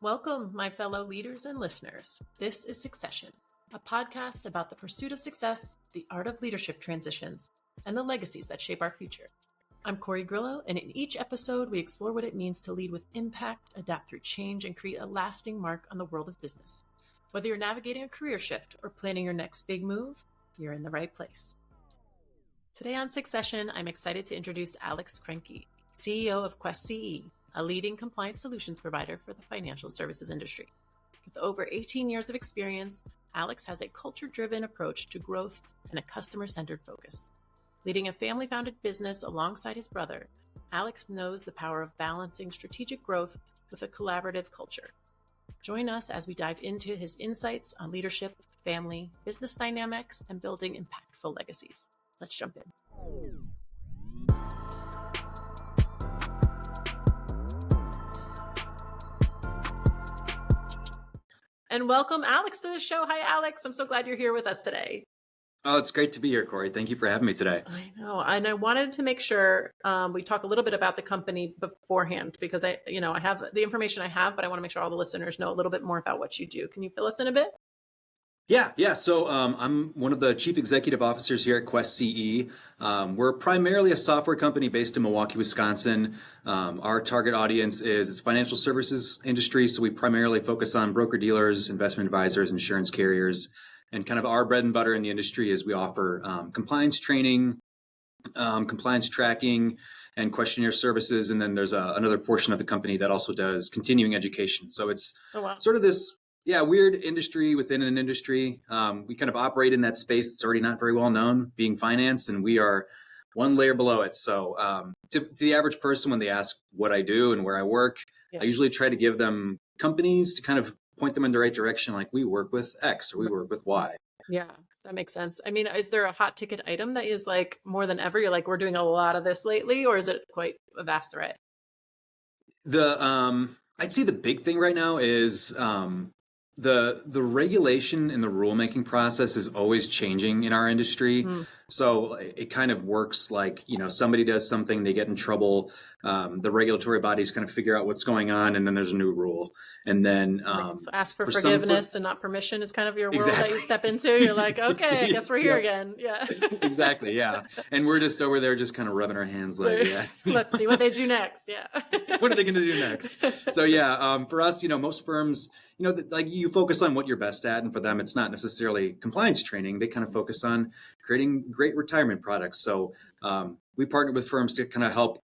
Welcome, my fellow leaders and listeners. This is Succession, a podcast about the pursuit of success, the art of leadership transitions, and the legacies that shape our future. I'm Kori Grillo, and in each episode, we explore what it means to lead with impact, adapt through change, and create a lasting mark on the world of business. Whether you're navigating a career shift or planning your next big move, you're in the right place. Today on Succession, I'm excited to introduce Alex Krenke, CEO of Quest CE, a leading compliance solutions provider for the financial services industry. With over 18 years of experience, Alex has a culture-driven approach to growth and a customer-centered focus. Leading a family-founded business alongside his brother, Alex knows the power of balancing strategic growth with a collaborative culture. Join us as we dive into his insights on leadership, family, business dynamics, and building impactful legacies. Let's jump in. And welcome Alex to the show. Hi, Alex. I'm so glad you're here with us today. Oh, it's great to be here, Kori. Thank you for having me today. I know. And I wanted to make sure we talk a little bit about the company beforehand because I have the information I have, but I want to make sure all the listeners know a little bit more about what you do. Can you fill us in a bit? Yeah. So I'm one of the chief executive officers here at Quest CE. We're primarily a software company based in Milwaukee, Wisconsin. Our target audience is financial services industry, so we primarily focus on broker-dealers, investment advisors, insurance carriers, and kind of our bread and butter in the industry is we offer compliance training, compliance tracking, and questionnaire services. And then there's another portion of the company that also does continuing education. So it's sort of this weird industry within an industry. We kind of operate in that space that's already not very well known, being finance, and we are one layer below it. So to the average person, when they ask what I do and where I work, I usually try to give them companies to kind of point them in the right direction. Like we work with X or we work with Y. Yeah, that makes sense. I mean, is there a hot ticket item that is like more than ever? You're like, we're doing a lot of this lately, or is it quite a vast array? I'd say the big thing right now is the regulation and the rulemaking process is always changing in our industry. So it kind of works like, somebody does something, they get in trouble. The regulatory bodies kind of figure out what's going on, and then there's a new rule. And then so ask for forgiveness and not permission is kind of your world that you step into. You're like, okay, I guess we're here again. Yeah. Exactly. Yeah. And we're just over there just kind of rubbing our hands like, let's see what they do next. Yeah. What are they going to do next? So for us, most firms, like you focus on what you're best at. And for them, it's not necessarily compliance training. They kind of focus on creating great retirement products. So we partner with firms to kind of help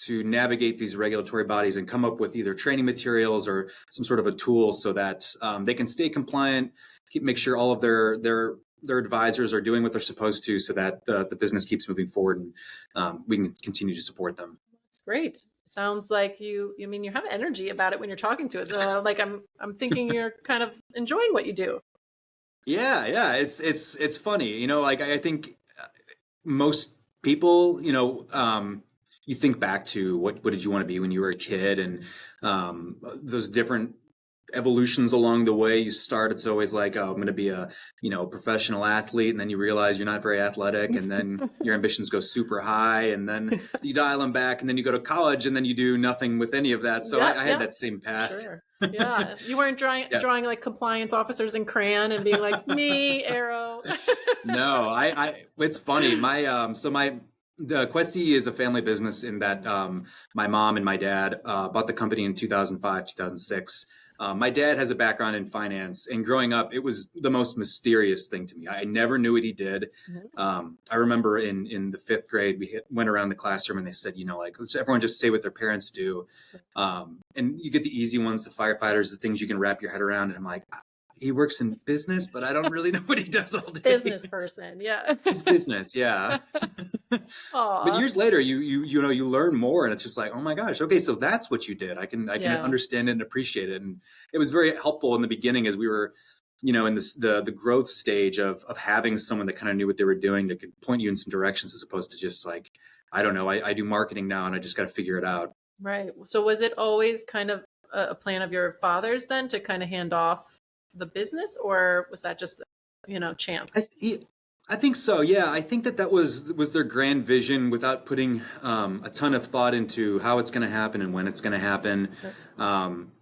to navigate these regulatory bodies and come up with either training materials or some sort of a tool so that they can stay compliant, make sure all of their advisors are doing what they're supposed to so that the business keeps moving forward and we can continue to support them. That's great. Sounds like you have energy about it when you're talking to it. So like I'm thinking you're kind of enjoying what you do. Yeah. It's funny, like I think most people, you think back to what did you want to be when you were a kid, and those different evolutions along the way. You start, it's always like, oh, I'm going to be a professional athlete, and then you realize you're not very athletic, and then your ambitions go super high, and then you dial them back, and then you go to college, and then you do nothing with any of that. So I had that same path. Sure. Yeah, you weren't drawing like compliance officers in crayon and being like me, arrow. No, it's funny. The Quest CE is a family business in that my mom and my dad bought the company in 2005, 2006. My dad has a background in finance, and growing up, it was the most mysterious thing to me. I never knew what he did. I remember in the fifth grade, we went around the classroom and they said, everyone just say what their parents do. And you get the easy ones, the firefighters, the things you can wrap your head around. And I'm like, he works in business, but I don't really know what he does all day. Business person, yeah. It's business, yeah. But years later, you learn more, and it's just like, oh my gosh, okay, so that's what you did. I can understand it and appreciate it, and it was very helpful in the beginning as we were, in this the growth stage of having someone that kind of knew what they were doing that could point you in some directions, as opposed to just like, I don't know, I do marketing now, and I just got to figure it out. Right. So was it always kind of a plan of your father's then to kind of hand off the business, or was that just chance? I think so. Yeah, I think that was their grand vision without putting a ton of thought into how it's going to happen and when it's going to happen.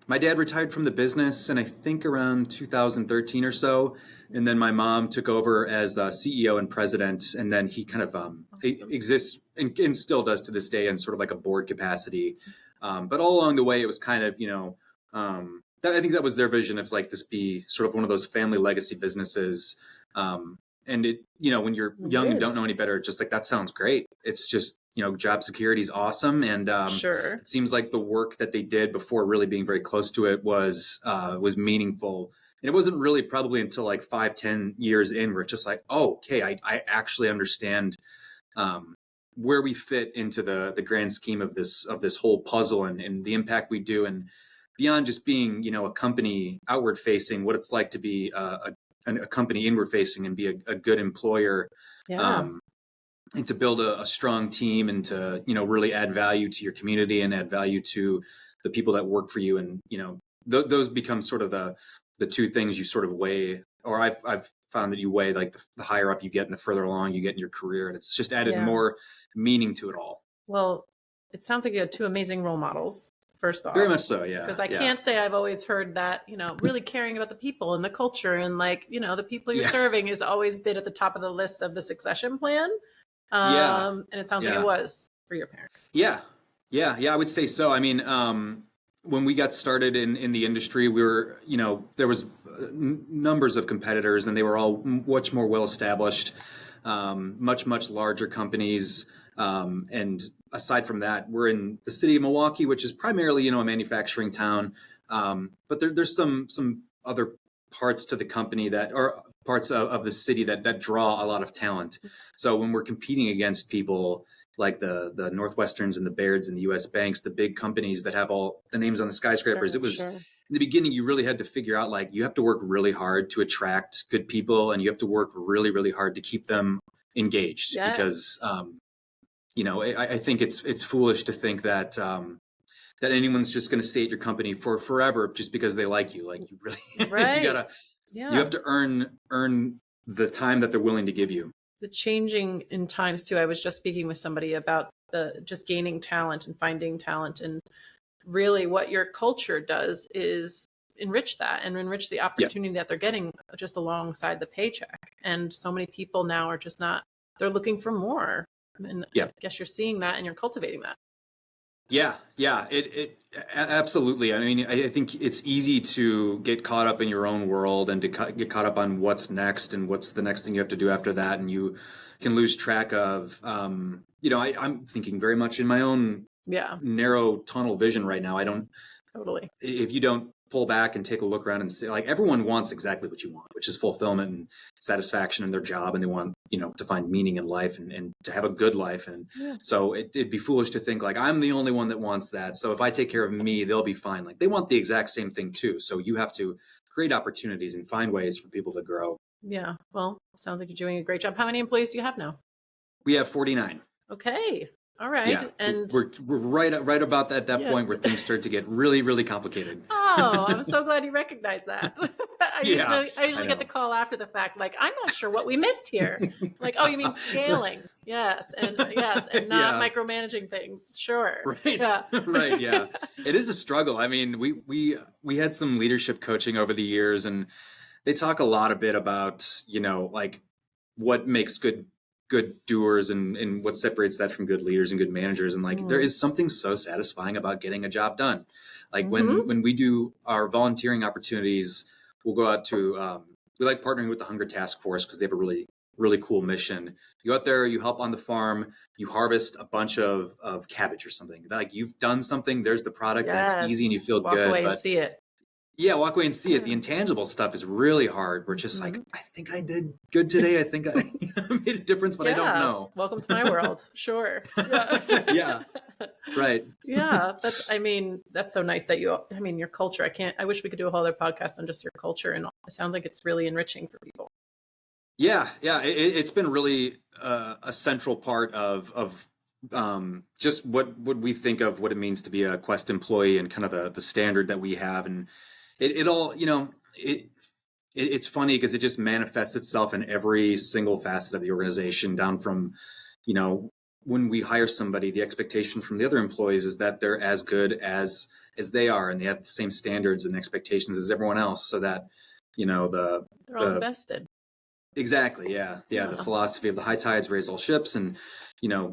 my dad retired from the business, and I think around 2013 or so. And then my mom took over as CEO and president, and then he kind of Awesome. exists and still does to this day in sort of like a board capacity. But all along the way, it was kind of, I think that was their vision of like this be sort of one of those family legacy businesses. And when you're It young and don't is. know any better, it's just like, that sounds great. It's just, job security is awesome. And Sure. it seems like the work that they did before really being very close to it was meaningful. And it wasn't really probably until like 5-10 years in where it's just like, oh, okay, I actually understand where we fit into the grand scheme of this whole puzzle and the impact we do, and beyond just being a company outward facing, what it's like to be a company inward facing and be a good employer. Yeah. And to build a strong team and to really add value to your community and add value to the people that work for you. And those become sort of the two things you sort of weigh, or I've found that you weigh, like the higher up you get and the further along you get in your career, and it's just added Yeah. more meaning to it all. Well, it sounds like you had two amazing role models, first off. Very much so, yeah. Because I can't say I've always heard that, really caring about the people and the culture and like, the people you're serving has always been at the top of the list of the succession plan. And it sounds like it was for your parents. Yeah, I would say so. I mean, when we got started in the industry, we were, there was numbers of competitors, and they were all much more well established, much larger companies. And aside from that, we're in the city of Milwaukee, which is primarily, a manufacturing town. But there's some other parts to the company that are parts of the city that draw a lot of talent. So when we're competing against people like the Northwesterns and the Bairds and the U.S. Banks, the big companies that have all the names on the skyscrapers, it was in the beginning, you really had to figure out, like, you have to work really hard to attract good people, and you have to work really, really hard to keep them engaged. Yes. Because, I think it's foolish to think that that anyone's just going to stay at your company for forever just because they like you. Like, you really, right. you have to earn the time that they're willing to give you. The changing in times too. I was just speaking with somebody about the just gaining talent and finding talent, and really what your culture does is enrich that and enrich the opportunity that they're getting just alongside the paycheck. And so many people now are just not, they're looking for more. And I guess you're seeing that and you're cultivating that. Yeah, it absolutely. I mean, I think it's easy to get caught up in your own world and to get caught up on what's next and what's the next thing you have to do after that, and you can lose track of. I'm thinking very much in my own narrow tunnel vision right now. I don't totally. If you don't pull back and take a look around and say, like, everyone wants exactly what you want, which is fulfillment and satisfaction in their job, and they want to find meaning in life and to have a good life. And so it'd be foolish to think like I'm the only one that wants that, so if I take care of me, they'll be fine. Like, they want the exact same thing too, so you have to create opportunities and find ways for people to grow. Yeah, well, sounds like you're doing a great job. How many employees do you have now? We have 49. Okay. All right. Yeah, and we're right about that point where things start to get really, really complicated. Oh, I'm so glad you recognized that. I usually get the call after the fact, like, I'm not sure what we missed here. Like, oh, you mean scaling? Yes, and not micromanaging things. Sure. Right. Yeah. Right. Yeah. It is a struggle. I mean, we had some leadership coaching over the years, and they talk a lot about, like, what makes good doers and what separates that from good leaders and good managers. And like, there is something so satisfying about getting a job done. Like when we do our volunteering opportunities, we'll go out to, we like partnering with the Hunger Task Force because they have a really, really cool mission. You go out there, you help on the farm, you harvest a bunch of cabbage or something. Like, you've done something, there's the product, and it's easy and you feel Walk good. away and see it. Yeah, walk away and see it. The intangible stuff is really hard. We're just like, I think I did good today. I think I made a difference, but I don't know. Welcome to my world. Sure. Yeah. Right. Yeah. That's so nice that your culture. I wish we could do a whole other podcast on just your culture. And it sounds like it's really enriching for people. Yeah. Yeah. It's been really a central part of just what we think of what it means to be a Quest employee and kind of the standard that we have. And it all, it's funny because it just manifests itself in every single facet of the organization, down from, when we hire somebody, the expectation from the other employees is that they're as good as as they are, and they have the same standards and expectations as everyone else, so that, they're all invested. Exactly. Yeah. Yeah. The philosophy of the high tides raise all ships. And,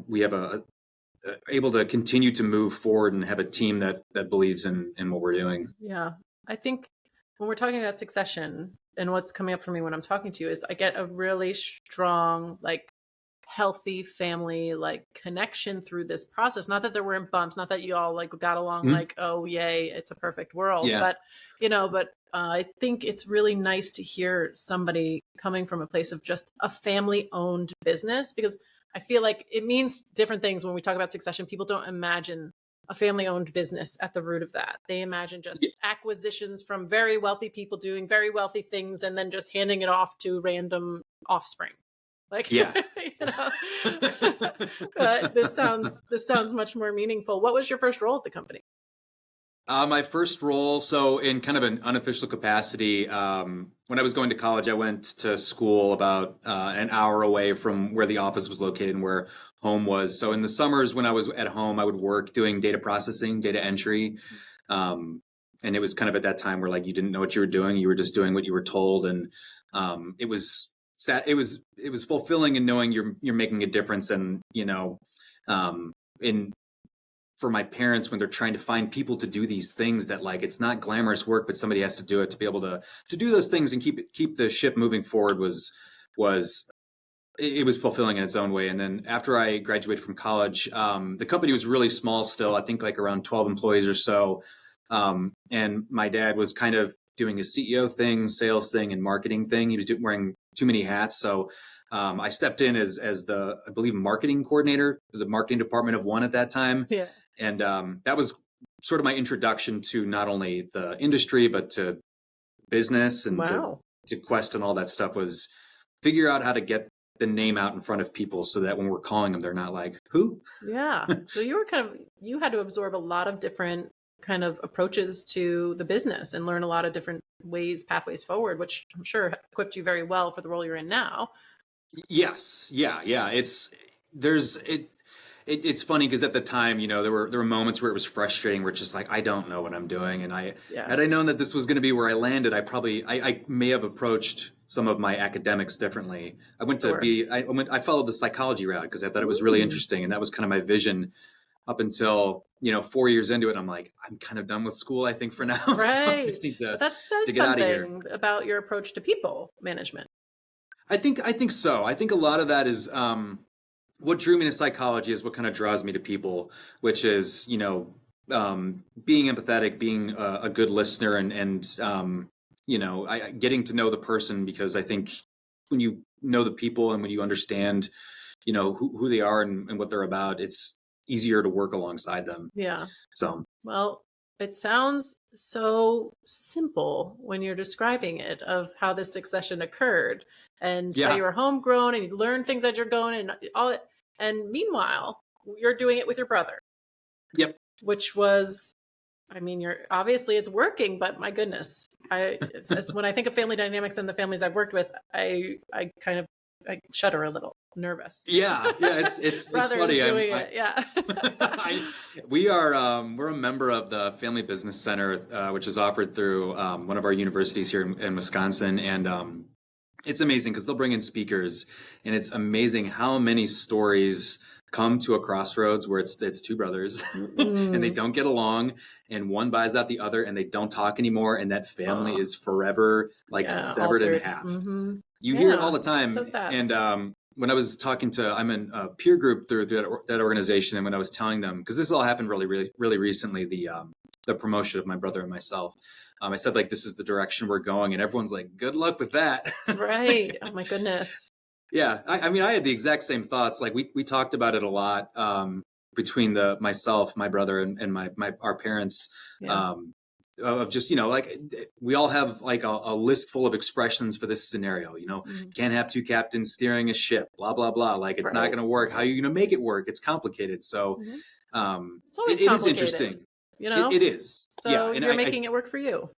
we have able to continue to move forward and have a team that believes in what we're doing. Yeah. I think when we're talking about succession, and what's coming up for me when I'm talking to you is I get a really strong, like, healthy family, like, connection through this process. Not that there weren't bumps, not that you all like got along like, oh yay, it's a perfect world. Yeah. But, I think it's really nice to hear somebody coming from a place of just a family owned business, because I feel like it means different things when we talk about succession. People don't imagine a family owned business at the root of that. They imagine just acquisitions from very wealthy people doing very wealthy things and then just handing it off to random offspring. Like, Yeah. But this sounds much more meaningful. What was your first role at the company? My first role, so in kind of an unofficial capacity, when I was going to college, I went to school about an hour away from where the office was located and where home was. So in the summers when I was at home, I would work doing data processing, data entry. And it was kind of at that time where, like, you didn't know what you were doing. You were just doing what you were told. And it was fulfilling in knowing you're making a difference. And, in for my parents, when they're trying to find people to do these things that, like, it's not glamorous work, but somebody has to do it to be able to do those things and keep the ship moving forward was it was fulfilling in its own way. And then after I graduated from college, the company was really small still, I think like around 12 employees or so. And my dad was kind of doing a CEO thing, sales thing, and marketing thing. He was wearing too many hats. So I stepped in as the, I believe, marketing coordinator for the marketing department of one at that time. Yeah. And that was sort of my introduction to not only the industry, but to business and to Quest and all that stuff, was figure out how to get the name out in front of people so that when we're calling them, they're not like, who? Yeah. So you had to absorb a lot of different kind of approaches to the business and learn a lot of different pathways forward, which I'm sure equipped you very well for the role you're in now. Yes. Yeah. Yeah. It's funny because at the time, there were moments where it was frustrating, where it's just like, I don't know what I'm doing. And had I known that this was going to be where I landed, I may have approached some of my academics differently. I followed the psychology route because I thought it was really interesting. And that was kind of my vision up until, 4 years into it. I'm like, I'm kind of done with school, I think, for now. Right. So I just need that says to get out of here. Something about your approach to people management. I think so. I think a lot of that is, what drew me to psychology is what kind of draws me to people, which is, being empathetic, being a good listener, and getting to know the person, because I think when you know the people and when you understand, who they are and what they're about, it's easier to work alongside them. Yeah. So, well, it sounds so simple when you're describing it, of how this succession occurred and that you were homegrown and you learned things as you're going and all it. And meanwhile, you're doing it with your brother. Yep. Which was, you're obviously it's working, but my goodness, when I think of family dynamics and the families I've worked with, I shudder a little, nervous. Yeah, it's funny. Doing it. Yeah. We're a member of the Family Business Center, which is offered through one of our universities here in Wisconsin, and it's amazing because they'll bring in speakers, and it's amazing how many stories come to a crossroads where it's two brothers and they don't get along, and one buys out the other, and they don't talk anymore, and that family is forever severed altered. in half. You hear it all the time. So sad. And when I was talking I'm in a peer group through that organization, and when I was telling them, because this all happened really, really, really recently, the promotion of my brother and myself, I said, like, this is the direction we're going, and everyone's like, good luck with that. Right. Oh my goodness. Yeah. I had the exact same thoughts. Like, we talked about it a lot, between myself, my brother, and our parents, of just, like, we all have like a list full of expressions for this scenario, can't have two captains steering a ship, blah, blah, blah. Like, it's not going to work. How are you going to make it work? It's complicated. So, it is interesting. It is. So and you're making it work for you.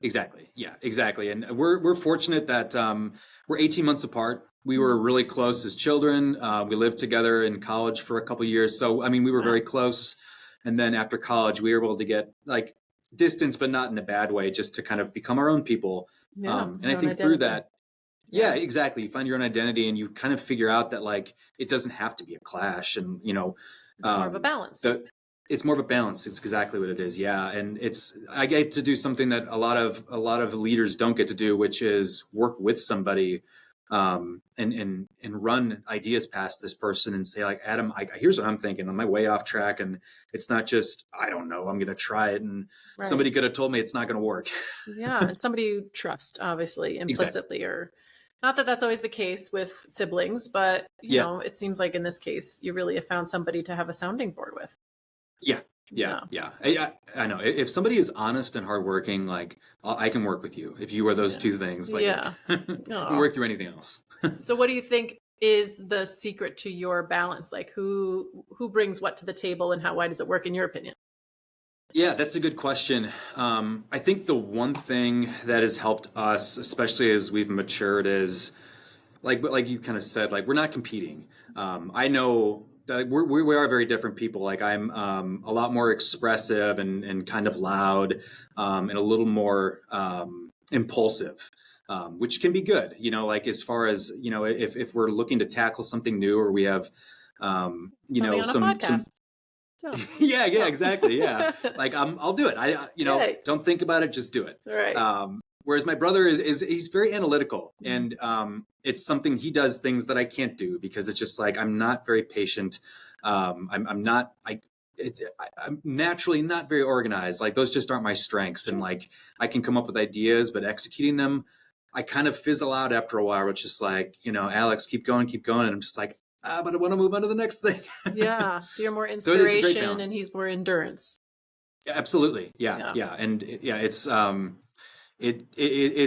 Exactly. Yeah, exactly. And we're fortunate that we're 18 months apart. We were really close as children. We lived together in college for a couple of years. So, we were very close. And then after college, we were able to get, like, distance, but not in a bad way, just to kind of become our own people. Yeah. And I Your own think through identity. that, yeah, exactly. You find your own identity and you kind of figure out that like it doesn't have to be a clash, and It's more of a balance. the it's more of a balance. It's exactly what it is. Yeah, and I get to do something that a lot of leaders don't get to do, which is work with somebody, and run ideas past this person and say like, Adam, here's what I'm thinking. Am I way off track? And it's not just I don't know. I'm going to try it, and Right. somebody could have told me it's not going to work. Yeah. And somebody you trust, obviously, Exactly. implicitly, or not that that's always the case with siblings, but, Yeah. it seems like in this case, you really have found somebody to have a sounding board with. Yeah, yeah, Yeah. yeah. I know. If somebody is honest and hardworking, like I can work with you. If you are those Yeah. two things, like Yeah. we can Oh. work through anything else. So what do you think is the secret to your balance? Like who brings what to the table and why does it work in your opinion? Yeah, that's a good question. I think the one thing that has helped us, especially as we've matured, is like you kind of said, like we're not competing. I know that we are very different people. Like I'm a lot more expressive and kind of loud, and a little more impulsive, which can be good. Like as far as if we're looking to tackle something new, or we have Coming on a some podcast. So, yeah, oh. exactly. Yeah. Like I'll do it. Yay. Don't think about it, just do it. All right. Whereas my brother is he's very analytical, and it's something he does things that I can't do because it's just like I'm not very patient. I'm not I'm naturally not very organized. Like those just aren't my strengths, and Sure. like I can come up with ideas, but executing them, I kind of fizzle out after a while. It's just like Alex, keep going, and I'm just like but I want to move on to the next thing. Yeah. So you're more So it is a great inspiration and balance. he's more endurance. Yeah, absolutely. Yeah, Yeah. yeah, and yeah, it's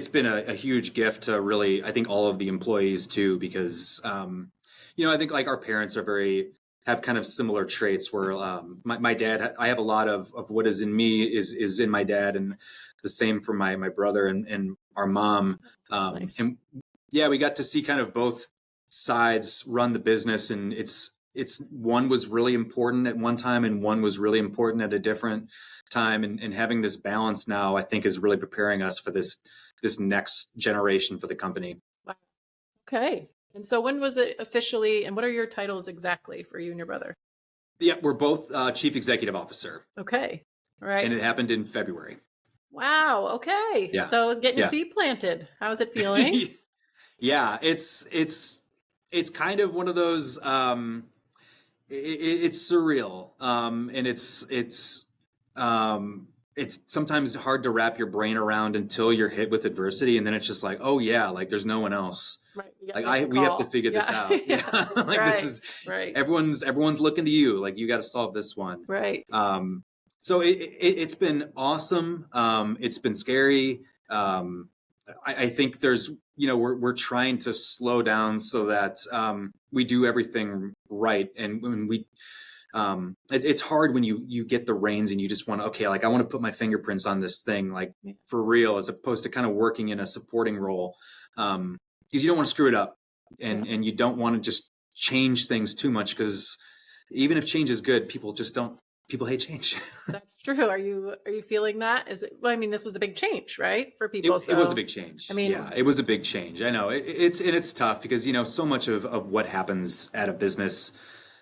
been a huge gift to really I think all of the employees too, because I think like our parents have kind of similar traits where my dad, I have a lot of what is in me is in my dad, and the same for my brother and our mom. That's nice. And yeah, we got to see kind of both sides run the business, and it's one was really important at one time and one was really important at a different time, and having this balance now I think is really preparing us for this next generation for the company. Wow. Okay. And so when was it officially, and what are your titles exactly for you and your brother? Yeah, we're both chief executive officer, Okay. All right. and it happened in February. Wow. Okay. Yeah, So getting your yeah. feet planted. How's it feeling? Yeah, it's kind of one of those it's surreal, and it's sometimes hard to wrap your brain around until you're hit with adversity, and then it's just like, oh yeah, like there's no one else. Right. You got to Like make the we have to call. figure this Yeah. out. Yeah, Yeah. like this Right. is Right. everyone's looking to you. Like you got to solve this one. Right. So it's been awesome. It's been scary. I think there's we're trying to slow down so that we do everything right, and when it's hard when you get the reins and you just want to, okay, like I want to put my fingerprints on this thing, like Yeah. for real, as opposed to kind of working in a supporting role, because you don't want to screw it up, Yeah. and you don't want to just change things too much, because even if change is good, people hate change. That's true. Are you feeling that? Is it, well, I mean, this was a big change, right? For It, people. it was a So, big I change. mean, Yeah, it was a big change. I know it's tough because so much of what happens at a business,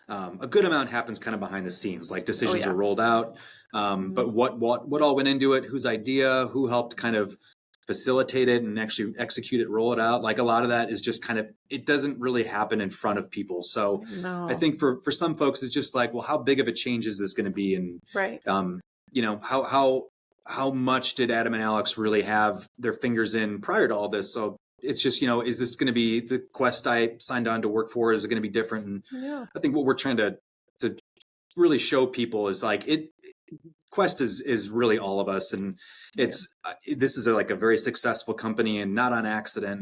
a good amount happens kind of behind the scenes. Like oh decisions are yeah. rolled out, Mhm. but what all went into it? Whose idea? Who helped kind of facilitate it and actually execute it, roll it out? Like a lot of that is just kind of it doesn't really happen in front of people. So I No. think for some folks, it's just like, well, how big of a change is this going to be? And Right. how much did Adam and Alex really have their fingers in prior to all this? So it's just, is this going to be the quest I signed on to work for? Is it going to be different? And Yeah. I think what we're trying to really show people is like Quest is really all of us, and Yeah. it's this is like a very successful company and not on accident,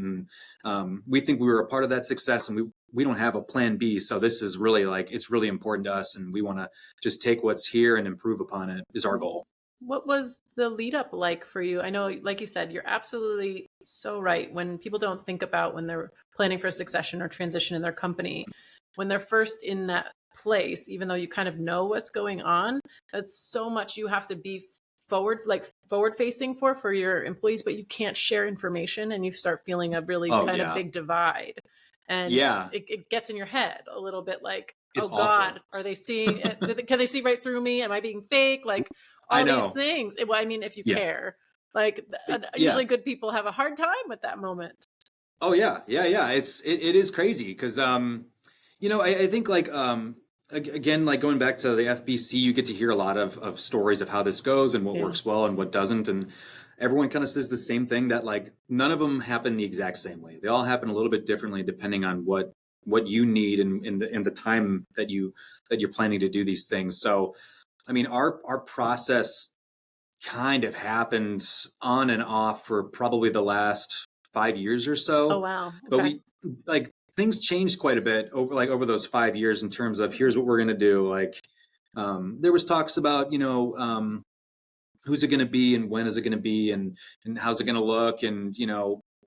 and we think we were a part of that success, and we don't have a plan B. So this is really like it's really important to us, and we want to just take what's here and improve upon it is our goal. What was the lead up like for you? I know, like you said, you're absolutely so right. When people don't think about when they're planning for succession or transition in their company, when they're first in that place, even though you kind of know what's going on, that's so much you have to be forward facing for your employees, but you can't share information, and you start feeling a really kind of big divide. And it gets in your head a little bit like, It's oh God, awful. are they seeing it? Can they see right through me? Am I being fake? Like I all these know. things. Well, I mean, if you Yeah. care, like Yeah. usually good people have a hard time with that moment. Oh yeah. It is crazy because I think like again, like going back to the FBC, you get to hear a lot of stories of how this goes and what works well and what doesn't, and everyone kind of says the same thing, that like none of them happen the exact same way. They all happen a little bit differently depending on what you need and in the time that you're planning to do these things. So I mean, our process kind of happened on and off for probably the last 5 years or Oh so. wow. But Okay. we like things changed quite a bit over those 5 years in terms of here's what we're gonna do. Like there was talks about, who's it gonna be and when is it gonna be and how's it gonna look, and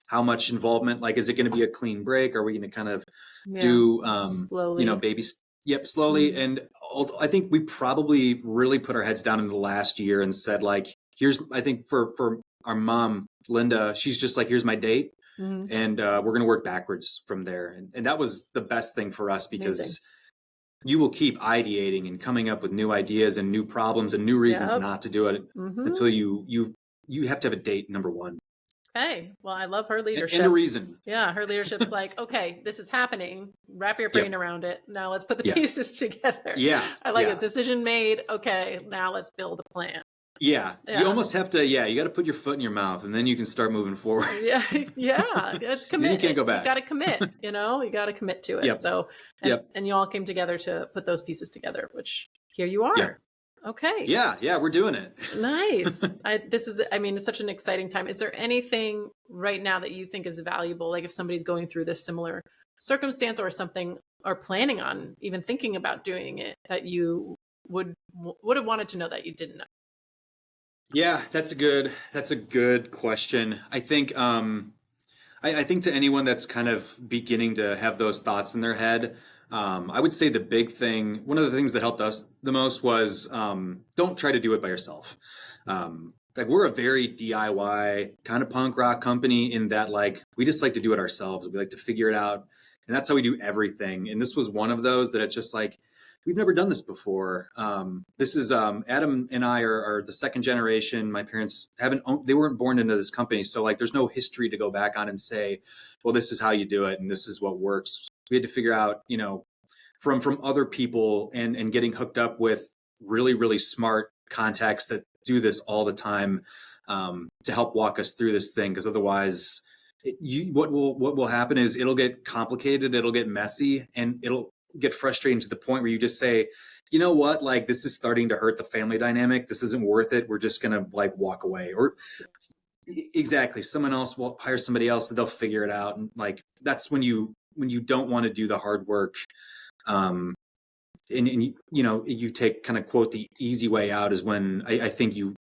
how much involvement, like is it gonna be a clean break? Are we gonna kind of Yeah. do Slowly. baby yep, slowly. And I think we probably really put our heads down in the last year and said like, here's, I think for our mom Linda, she's just like, here's my date, Mm-hmm. and we're going to work backwards from there. And that was the best thing for us, Amazing. because you will keep ideating and coming up with new ideas and new problems and new reasons Yep. not to do it until you have to have a date, number one. Okay. Well, I love her leadership. And a reason. Yeah, her leadership's like, okay, this is happening. Wrap your brain around it. Now let's put the Yeah. pieces together. Yeah. I like Yeah. it. Decision made. Okay, now let's build a plan. Yeah. Yeah. You almost have to, you got to put your foot in your mouth, and then you can start moving forward. Yeah. It's commit. Then you can't go back. You got to commit, you got to commit to it. Yep. So, and you all came together to put those pieces together, which here you are. Yep. Okay. Yeah, we're doing it. Nice. It's such an exciting time. Is there anything right now that you think is valuable? Like if somebody's going through this similar circumstance or something, or planning on even thinking about doing it, that you would have wanted to know that you didn't know? Yeah, that's a good question. I think I think to anyone that's kind of beginning to have those thoughts in their head, I would say the big thing, one of the things that helped us the most was don't try to do it by yourself. Like we're a very DIY kind of punk rock company in that like we just like to do it ourselves. We like to figure it out, and that's how we do everything. And this was one of those that it's just like we've never done this before. This is Adam and I are the second generation. My parents they weren't born into this company, so like there's no history to go back on and say, well, this is how you do it and this is what works. We had to figure out, from other people and getting hooked up with really, really smart contacts that do this all the time, to help walk us through this thing. Because otherwise, what will happen is it'll get complicated, it'll get messy, and it'll get frustrating to the point where you just say, you know what, like this is starting to hurt the family dynamic. This isn't worth it. We're just gonna like walk away. Or exactly, someone else will hire somebody else and they'll figure it out. And like that's when you don't want to do the hard work, and you take kind of quote the easy way out, is when I think you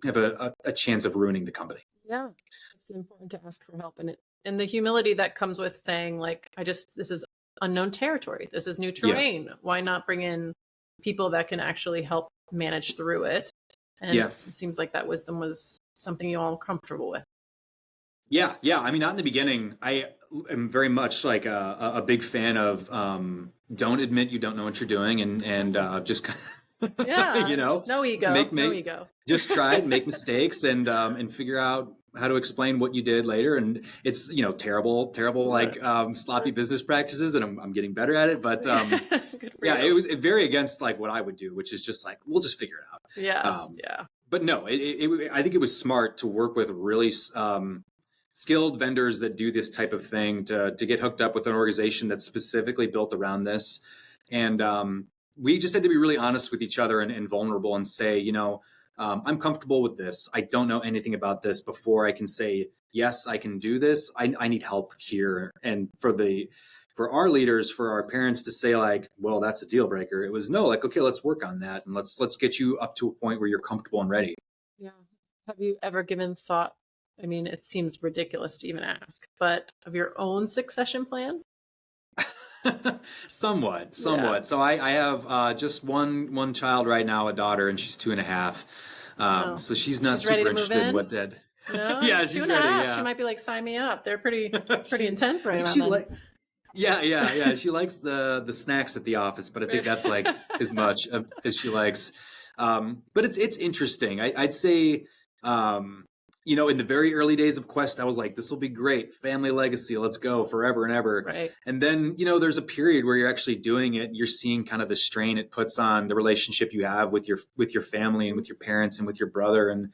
have a chance of ruining the company. Yeah, it's important to ask for help, and the humility that comes with saying like, this is unknown territory. This is new terrain. Yeah. Why not bring in people that can actually help manage through it? And it seems like that wisdom was something you all comfortable with. Yeah. I mean, not in the beginning. I am very much like a big fan of don't admit you don't know what you're doing, and just no ego, no ego. Just try it, make mistakes, and figure out how to explain what you did later. And it's terrible like sloppy business practices, and I'm getting better at it. But it was very against like what I would do, which is just like we'll just figure it out. Yeah. But no, I think it was smart to work with really skilled vendors that do this type of thing to get hooked up with an organization that's specifically built around this. And we just had to be really honest with each other and vulnerable and say, I'm comfortable with this. I don't know anything about this before I can say, yes, I can do this. I need help here. And for our leaders, for our parents to say like, well, that's a deal breaker. It was no, like, okay, let's work on that. And let's get you up to a point where you're comfortable and ready. Yeah. Have you ever given thought? I mean, it seems ridiculous to even ask, but of your own succession plan? Somewhat. So I have just one child right now, a daughter, and she's 2.5. No. So she's not She's ready super to move interested in in? what dad. No, Yeah, two she's and a ready. half. She Yeah. might be like, sign me up. They're pretty She, intense I right think around she then. like, yeah. She likes the snacks at the office, but I think that's like as much as she likes. But it's interesting. I'd say, um, in the very early days of Quest, I was like, this will be great, family legacy, let's go forever and ever. Right. And then, there's a period where you're actually doing it. And you're seeing kind of the strain it puts on the relationship you have with your family and Mhm. with your parents and with your brother. And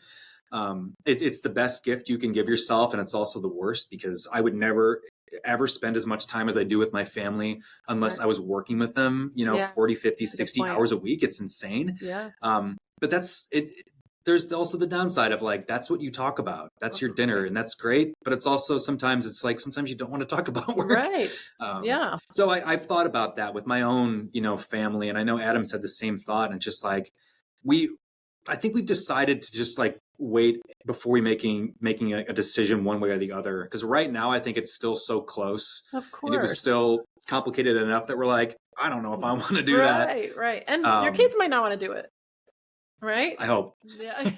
it's the best gift you can give yourself, and it's also the worst because I would never ever spend as much time as I do with my family unless Right. I was working with them, Yeah. 40, 50, That's a good 60 point. hours a week. It's insane. Yeah. But that's it. There's also the downside of like, that's what you talk about. That's your dinner, Right. and that's great. But it's also sometimes you don't want to talk about work. Right. Um, Yeah. so I've thought about that with my own, family. And I know Adam said the same thought. And just like, we, I think we've decided to just like wait before we making a decision one way or the other. Because right now, I think it's still so close, Of and it was course. still complicated enough that we're like, I don't know if I want to do that. Right. Right. And your Um, kids might not want to do it. Right. I hope Yeah.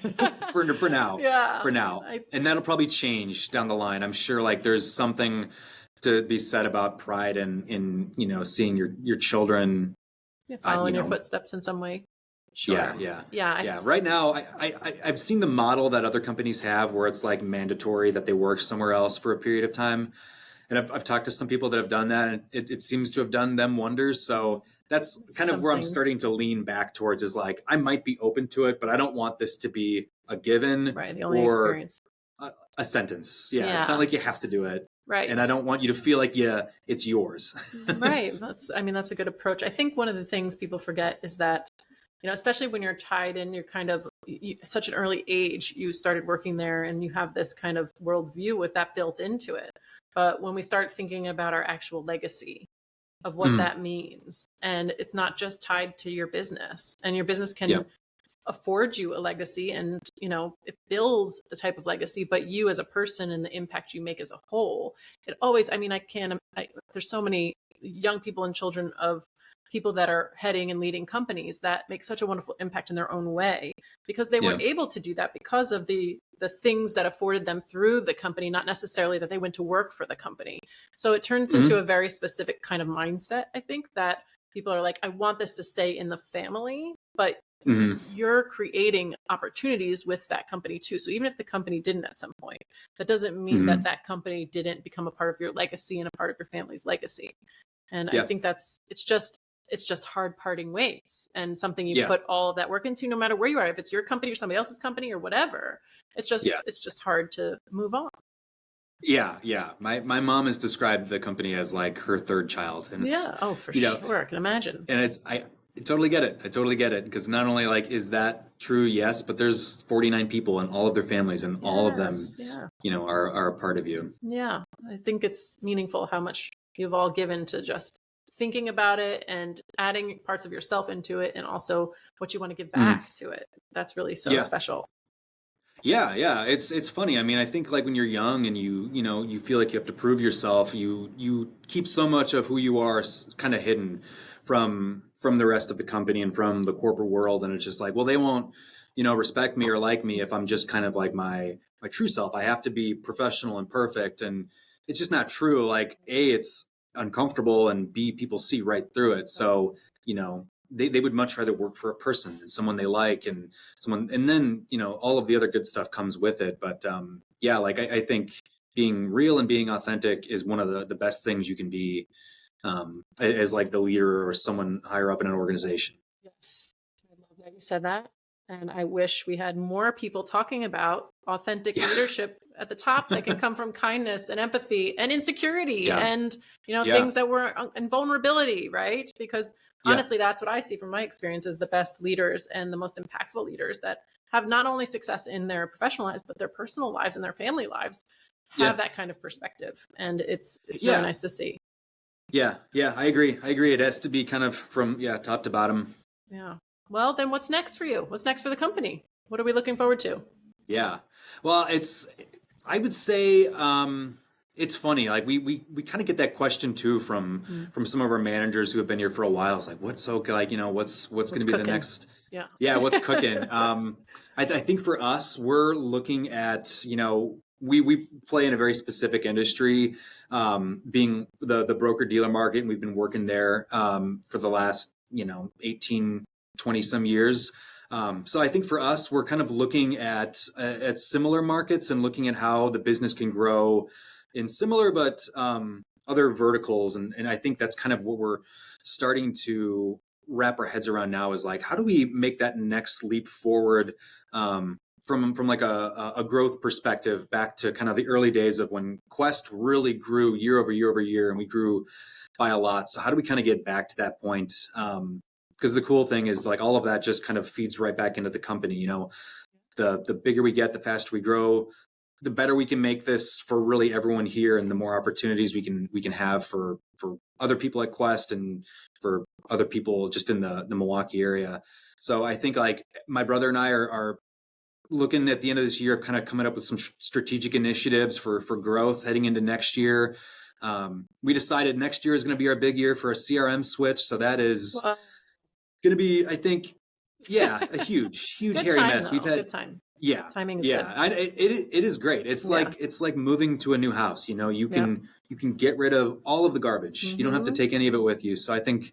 for now, Yeah. for now, and that'll probably change down the line. I'm sure like there's something to be said about pride in seeing your children, Yeah, follow in your know, footsteps in some way. yeah, Sure. yeah, Yeah. yeah. Right now, I've seen the model that other companies have where it's like mandatory that they work somewhere else for a period of time. And I've talked to some people that have done that, and it seems to have done them wonders. So that's kind of where I'm Something. starting to lean back towards, is like, I might be open to it, but I don't want this to be a given Right. The only or experience. a sentence. Yeah, it's not Yeah. like you have to do it. Right. And I don't want you to feel like, yeah, it's yours. Right. That's a good approach. I think one of the things people forget is that, especially when you're tied in, you're kind of such an early age, you started working there and you have this kind of worldview with that built into it. But when we start thinking about our actual legacy of what Mm, that means, and it's not just tied to your business, and your business yeah. can afford you a legacy, and it builds the type of legacy, but you as a person and the impact you make as a whole, it always, there's so many young people and children of people that are heading and leading companies that make such a wonderful impact in their own way because they were Yeah. able to do that because of the things that afforded them through the company, not necessarily that they went to work for the company. So it turns into Hmm. a very specific kind of mindset, I think, that people are like, I want this to stay in the family, but Hmm. you're creating opportunities with that company too. So even if the company didn't at some point, that doesn't mean Hmm. that that company didn't become a part of your legacy and a part of your family's legacy. And I Yeah. think it's just hard parting ways, and something you Yeah. put all of that work into, no matter where you are, if it's your company or somebody else's company or whatever. Yeah. It's just hard to move on. Yeah. Yeah. My mom has described the company as like her third child. And it's, Yeah. Oh, for you know, sure. I can imagine. and I totally get it. I totally get it. Because not only like is that true, yes, but there's 49 people and all of their families, and all of them, Yes. Yeah. are a part of you. Yeah. I think it's meaningful how much you've all given to just thinking about it and adding parts of yourself into it, and also what you want to give Mm. back to it. That's really so Yeah. special. Yeah, yeah, it's funny. I mean, I think like when you're young and you feel like you have to prove yourself, you keep so much of who you are kind of hidden from the rest of the company and from the corporate world, and it's just like, well, they won't, respect me or like me if I'm just kind of like my true self. I have to be professional and perfect, and it's just not true. Like, A, it's uncomfortable, and B, people see right through it. So, they would much rather work for a person and someone they like, and someone, and then all of the other good stuff comes with it. But yeah, like I think being real and being authentic is one of the best things you can be, as like the leader or someone higher up in an organization. Yes. I love that you said that. And I wish we had more people talking about authentic Yeah. leadership at the top that can come from kindness and empathy and insecurity Yeah. and, Yeah. things that were and vulnerability, right? Because Yeah. honestly, that's what I see from my experience as the best leaders and the most impactful leaders that have not only success in their professional lives, but their personal lives and their family lives Yeah. have that kind of perspective. And it's really Yeah. nice to see. Yeah. Yeah. I agree. It has to be kind of from, yeah, top to bottom. Yeah. Well, then what's next for you? What's next for the company? What are we looking forward to? Yeah. Well, I would say, it's funny. Like we kind of get that question too Mm. from some of our managers who have been here for a while. It's like, what's so like, what's going What's to be the cooking? next, Yeah. Yeah, what's cooking? I think for us, we're looking at, we play in a very specific industry, being the broker dealer market, and we've been working there for the last, 18, 20 some years. So I think for us, we're kind of looking at similar markets and looking at how the business can grow in similar but other verticals, and I think that's kind of what we're starting to wrap our heads around now is like, how do we make that next leap forward from like a growth perspective back to kind of the early days of when Quest really grew year over year over year, and we grew by a lot. So how do we kind of get back to that point? Because the cool thing is like all of that just kind of feeds right back into the company. The bigger we get, the faster we grow, the better we can make this for really everyone here, and the more opportunities we can have for other people at Quest and for other people just in the Milwaukee area. So I think like my brother and I are looking at the end of this year of kind of coming up with some strategic initiatives for growth heading into next year. We decided next year is going to be our big year for a CRM switch. So that is Well, going to be, I think, yeah, a huge good hairy time mess. We've though. had, Good time. yeah, Timing is yeah. good. It is great. Yeah. It's like moving to a new house. You Yep. can get rid of all of the garbage. You don't have to take any of it with you. So I think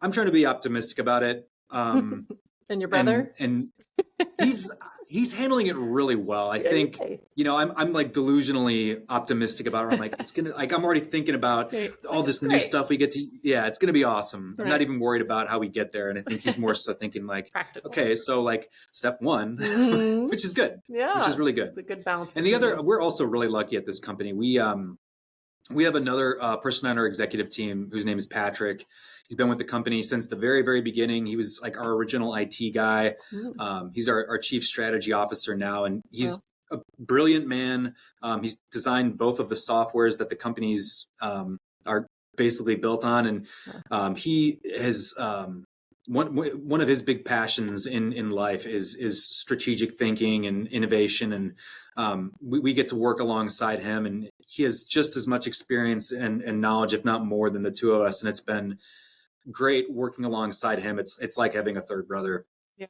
I'm trying to be optimistic about it. And your And brother? he's he's handling it really well. I think, Yay. I'm like delusionally optimistic about it. I'm like, it's gonna, like, I'm already thinking about Okay. It's all like, it's this new great. stuff we get to. Yeah, it's gonna be awesome. I'm not Right. even worried about how we get there. And I think he's more so thinking like, Practical. okay, so like step one, Hmm. which is good, which is Yeah. really good. It's a good balance And the between other, you. we're also really lucky at this company. We have another person on our executive team whose name is Patrick. He's been with the company since the very, very beginning. He was like our original IT guy. Mm. He's our chief strategy officer now, and he's Well, a brilliant man. He's designed both of the softwares that the companies are basically built on, and yeah. he has one of his big passions in life is strategic thinking and innovation, and we get to work alongside him, and he has just as much experience and knowledge, if not more, than the two of us, and it's been great working alongside him. It's like having a third brother. Yeah.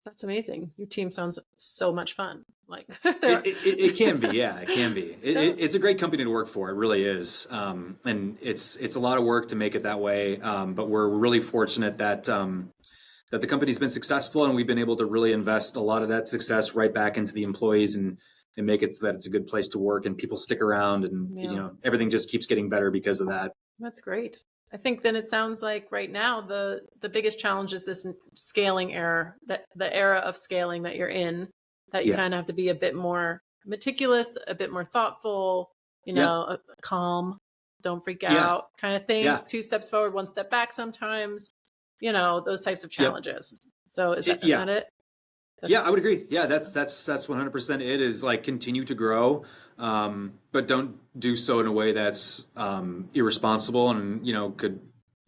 That's amazing. Your team sounds so much fun. Like, It can be, yeah, it can be. yeah. It's a great company to work for. It really is, and it's a lot of work to make it that way. But we're really fortunate that the company's been successful, and we've been able to really invest a lot of that success right back into the employees and make it so that it's a good place to work and people stick around, and Yeah. everything just keeps getting better because of that. That's great. I think then it sounds like right now the biggest challenge is this scaling error, that the era of scaling that you're in, that you Yeah, kind of have to be a bit more meticulous, a bit more thoughtful, yeah, calm, don't freak yeah, out kind of things, yeah, 2 steps forward, 1 step back sometimes, those types of yep, challenges. So is that is yeah. that it? Yeah, That's I would agree. Yeah, that's 100% it, is like continue to grow, but don't do so in a way that's irresponsible, and could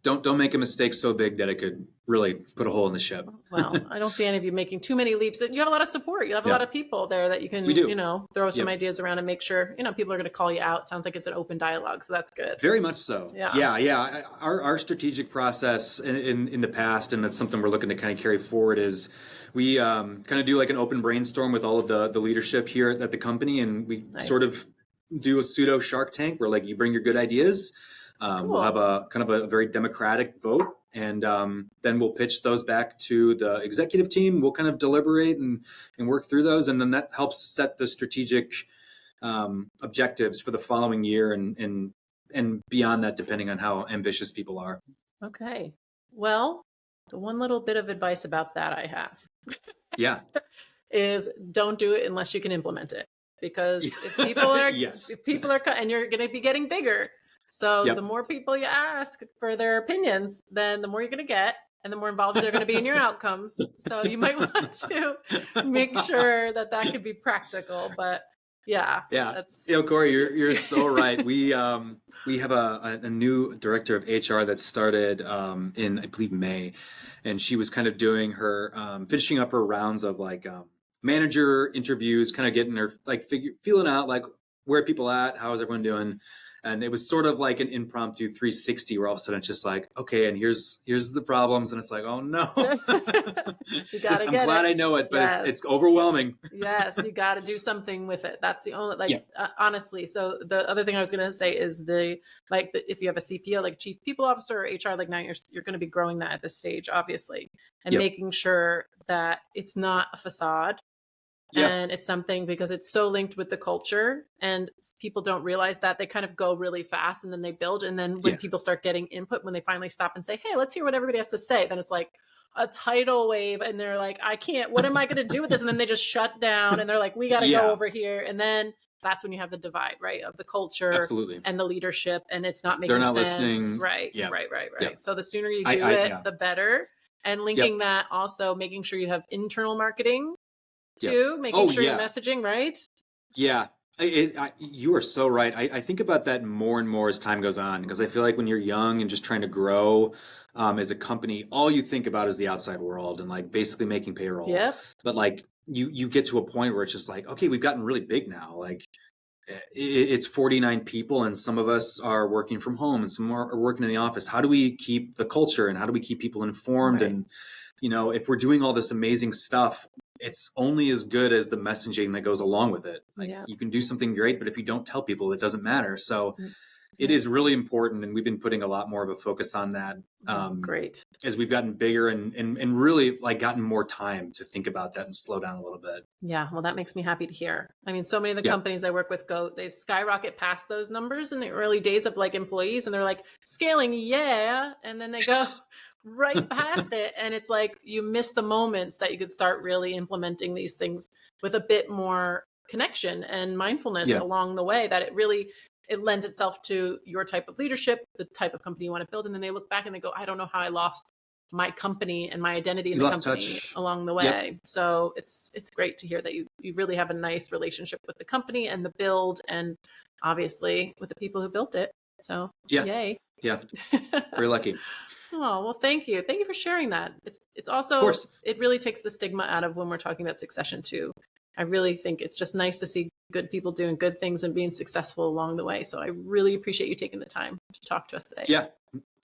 don't make a mistake so big that it could really put a hole in the ship. Well, I don't see any of you making too many leaps. You have a lot of support. You have a lot Yeah, of people there that you we can, do. throw some Yep. ideas around and make sure, people are going to call you out. Sounds like it's an open dialogue, so that's good. Very much so. Yeah. Yeah, yeah. Our strategic process in the past, and that's something we're looking to kind of carry forward, is we kind of do like an open brainstorm with all of the leadership here at the company, and we sort Nice. of do a pseudo Shark Tank where like you bring your good ideas. We'll have Cool. a kind of a very democratic vote, and then we'll pitch those back to the executive team. We'll kind of deliberate and work through those, and then that helps set the strategic objectives for the following year and beyond that, depending on how ambitious people are. Okay. Well, the one little bit of advice about that I have Yeah. is don't do it unless you can implement it. Because if people are Yes. and you're going to be getting bigger. So the Yep. more people you ask for their opinions, then the more you're going to get and the more involved they're going to be in your outcomes. So you might want to make sure that could be practical, but yeah, Yeah. that's Corey, you're so right. We have a new director of HR that started in, I believe, May, and she was kind of doing her finishing up her rounds of like manager interviews, kind of getting her like feeling out like where are people at, how is everyone doing, And it was sort of like an impromptu 360 where all of a sudden it's just like, okay, and here's the problems. And it's like, oh no, You got to I'm get glad it. I know it, but Yes. it's overwhelming. Yes, you got to do something with it. That's the only, like, Yeah. honestly. So the other thing I was going to say is if you have a CPO, like chief people officer or HR, like now you're going to be growing that at this stage, obviously, and Yep. making sure that it's not a facade. Yeah. And it's something because it's so linked with the culture and people don't realize that they kind of go really fast and then they build. And then when people start getting input, when they finally stop and say, hey, let's hear what everybody has to say, then it's like a tidal wave. And they're like, I can't, what am I going to do with this? And then they just shut down and they're like, we got to go over here. And then that's when you have the divide, right? Of the culture Absolutely. and the leadership. And it's not making They're not sense. listening. Right. Yeah. Right. Yeah. So the sooner you do it, the better. And linking that also making sure you have internal marketing too, making sure you're messaging, right? Yeah. You are so right. I think about that more and more as time goes on, because I feel like when you're young and just trying to grow as a company, all you think about is the outside world and like basically making payroll. Yep. But like you get to a point where it's just like, okay, we've gotten really big now. Like it's 49 people and some of us are working from home and some are working in the office. How do we keep the culture and how do we keep people informed? Right. And, you know, if we're doing all this amazing stuff, it's only as good as the messaging that goes along with it. Like you can do something great, but if you don't tell people, it doesn't matter. So it is really important. And we've been putting a lot more of a focus on that. Great. As we've gotten bigger and really like gotten more time to think about that and slow down a little bit. Yeah. Well, that makes me happy to hear. I mean, so many of the companies I work with they skyrocket past those numbers in the early days of like employees and they're like scaling. Yeah. And then they go right past it. And it's like, you miss the moments that you could start really implementing these things with a bit more connection and mindfulness along the way, that it lends itself to your type of leadership, the type of company you want to build. And then they look back and they go, I don't know how I lost my company and my identity in the company along the way. So it's great to hear that you really have a nice relationship with the company and the build and obviously with the people who built it. So yay. Yeah. Very lucky. Oh, well, thank you. Thank you for sharing that. It's also, it really takes the stigma out of when we're talking about succession too. I really think it's just nice to see good people doing good things and being successful along the way. So I really appreciate you taking the time to talk to us today. Yeah.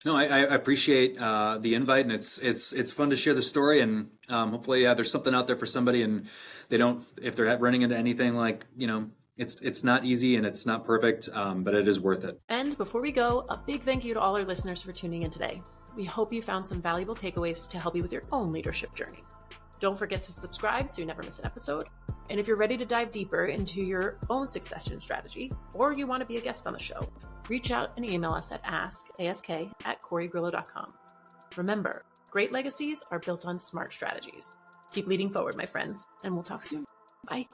No, I appreciate the invite, and it's fun to share the story, and hopefully, there's something out there for somebody, and if they're running into anything, like, you know, it's not easy and it's not perfect, but it is worth it. And before we go, a big thank you to all our listeners for tuning in today. We hope you found some valuable takeaways to help you with your own leadership journey. Don't forget to subscribe so you never miss an episode. And if you're ready to dive deeper into your own succession strategy, or you want to be a guest on the show, reach out and email us at ask@korigrillo.com. Remember, great legacies are built on smart strategies. Keep leading forward, my friends, and we'll talk soon. Bye.